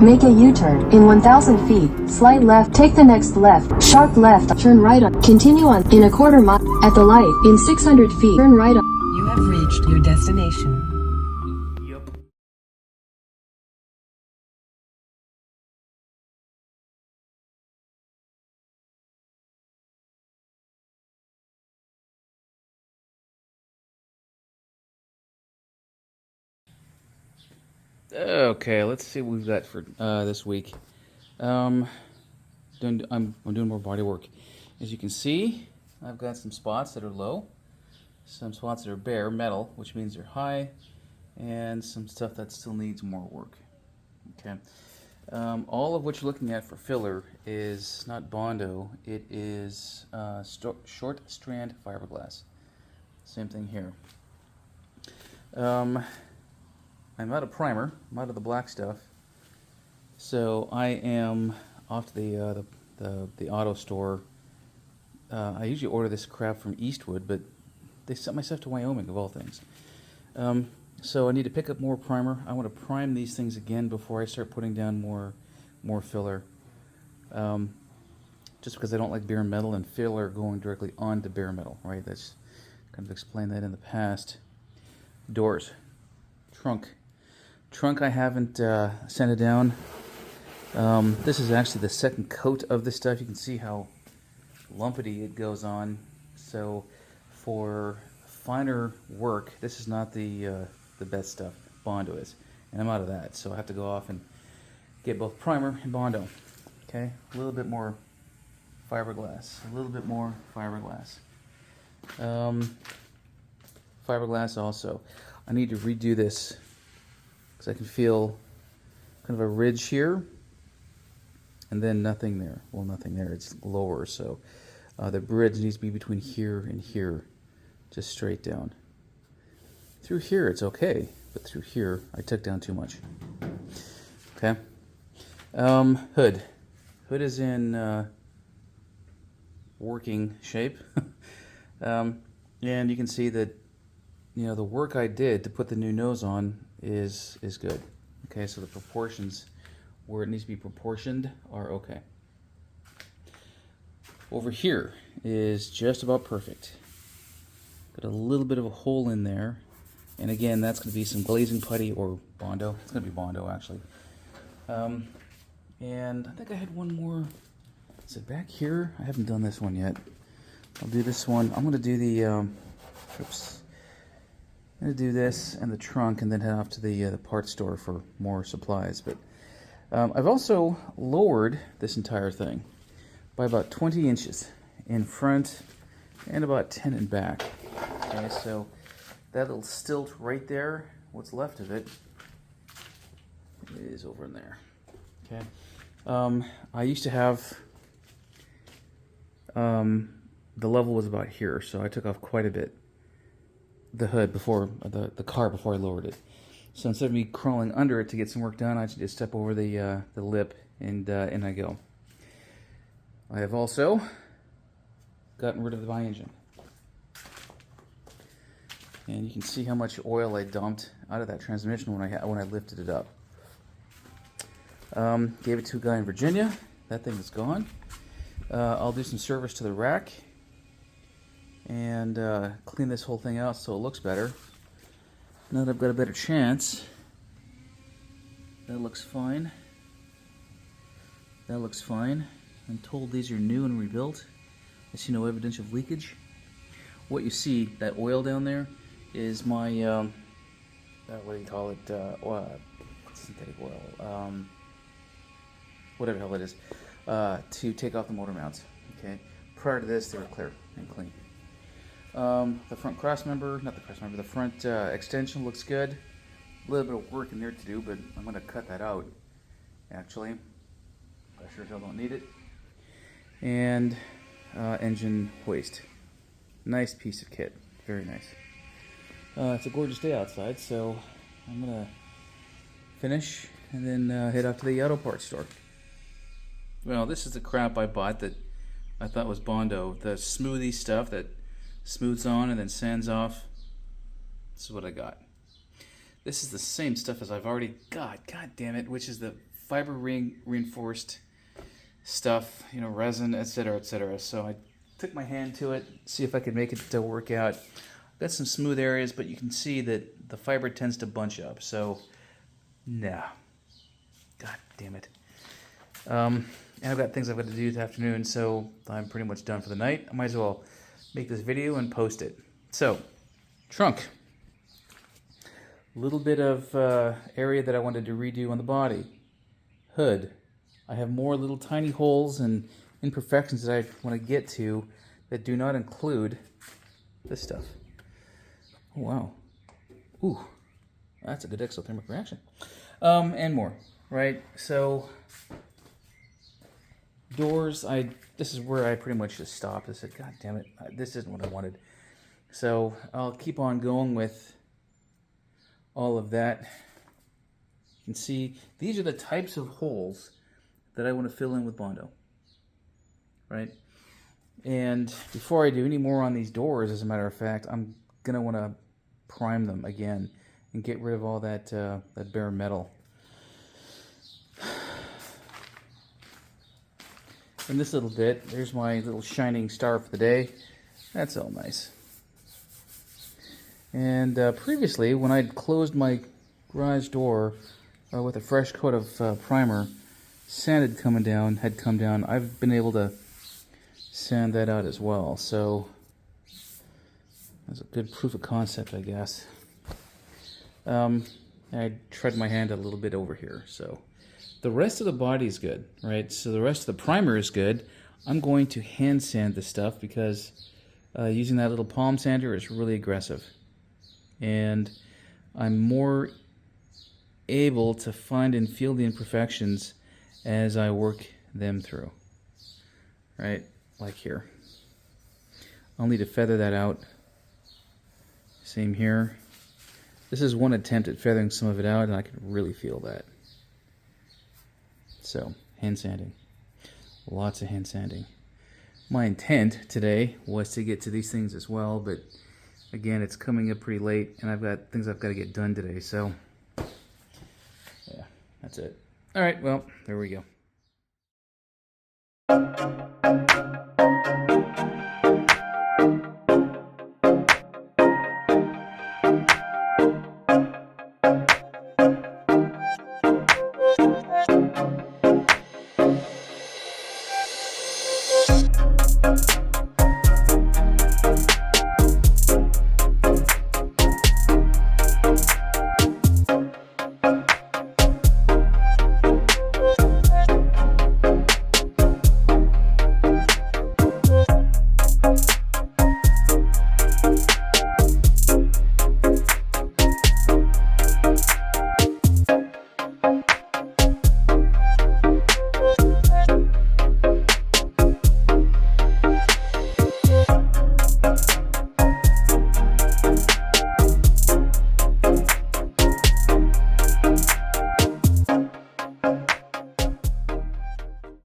Make a U-turn. In 1,000 feet, slide left, take the next left, sharp left, turn right on, continue on, in a quarter mile, at the light, in 600 feet, turn right on. You have reached your destination. Okay, let's see what we've got for this week. I'm doing more body work. As you can see, I've got some spots that are low, some spots that are bare metal, which means they're high, and some stuff that still needs more work. Okay, all of what you're looking at for filler is not Bondo. It is short strand fiberglass. Same thing here. I'm out of primer. I'm out of the black stuff. So I am off to the auto store. I usually order this crap from Eastwood, but they sent my stuff to Wyoming, of all things. So I need to pick up more primer. I want to prime these things again before I start putting down more filler. Just because I don't like bare metal and filler going directly onto bare metal, right? That's kind of explained that in the past. Doors. Trunk I haven't sanded down. This is actually the second coat of this stuff. You can see how lumpity it goes on. So for finer work, this is not the best stuff. Bondo is, and I'm out of that. So I have to go off and get both primer and Bondo. Okay, a little bit more fiberglass. A little bit more fiberglass. Fiberglass also. I need to redo this because I can feel kind of a ridge here and then nothing there. Well, nothing there. It's lower, so the bridge needs to be between here and here, just straight down. Through here it's okay, but through here I took down too much. Okay. Hood is in working shape. And you can see that, you know, the work I did to put the new nose on is good. Okay, so the proportions where it needs to be proportioned are okay. Over here is just about perfect. Got a little bit of a hole in there, and again, that's going to be some glazing putty or Bondo. It's going to be Bondo, actually. And I think I had one more. Is it back here? I haven't done this one yet. I'll do this one. I'm going to do the oops. I'm going to do this and the trunk, and then head off to the parts store for more supplies. But I've also lowered this entire thing by about 20 inches in front and about 10 in back. Okay, so that little stilt right there, what's left of it, is over in there. Okay, I used to have the level was about here, so I took off quite a bit. The hood before the car before I lowered it. So instead of me crawling under it to get some work done, I just step over the lip and I go. I have also gotten rid of my engine, and you can see how much oil I dumped out of that transmission when I lifted it up. Gave it to a guy in Virginia. That thing is gone. I'll do some service to the rack and clean this whole thing out so it looks better. Now that I've got a better chance. That looks fine. That looks fine. I'm told these are new and rebuilt. I see no evidence of leakage. What you see, that oil down there, is my, what do you call it, synthetic oil, whatever the hell it is, to take off the motor mounts. Okay. Prior to this, they were clear and clean. The front the front extension looks good. A little bit of work in there to do, but I'm going to cut that out, actually. I sure as hell don't need it. And engine hoist. Nice piece of kit. Very nice. It's a gorgeous day outside, so I'm going to finish and then head off to the auto parts store. Well, this is the crap I bought that I thought was Bondo. The smoothie stuff that smooths on and then sands off. This is what I got. This is the same stuff as I've already got, god damn it, which is the fiber reinforced stuff, you know, resin, etc., etc. So I took my hand to it, see if I could make it to work out. Got some smooth areas, but you can see that the fiber tends to bunch up. So, nah. God damn it. And I've got things I've got to do this afternoon, so I'm pretty much done for the night. I might as well make this video and post it. So, trunk. A little bit of area that I wanted to redo on the body. Hood. I have more little tiny holes and imperfections that I want to get to that do not include this stuff. Oh, wow. Ooh, that's a good exothermic reaction. And more, right? So, doors, this is where I pretty much just stopped. I said, God damn it, this isn't what I wanted. So, I'll keep on going with all of that. You can see, these are the types of holes that I want to fill in with Bondo, right? And before I do any more on these doors, as a matter of fact, I'm going to want to prime them again and get rid of all that that bare metal. And this little bit, there's my little shining star for the day. That's all nice. And previously, when I'd closed my garage door with a fresh coat of primer, sand had come down. I've been able to sand that out as well. So that's a good proof of concept, I guess. I tread my hand a little bit over here. So the rest of the body is good, right? So the rest of the primer is good. I'm going to hand sand this stuff because using that little palm sander is really aggressive. And I'm more able to find and feel the imperfections as I work them through, right? Like here. I'll need to feather that out. Same here. This is one attempt at feathering some of it out, and I can really feel that. So, hand sanding. Lots of hand sanding. My intent today was to get to these things as well, but again, it's coming up pretty late, and I've got things I've got to get done today, so yeah, that's it. All right, well, there we go.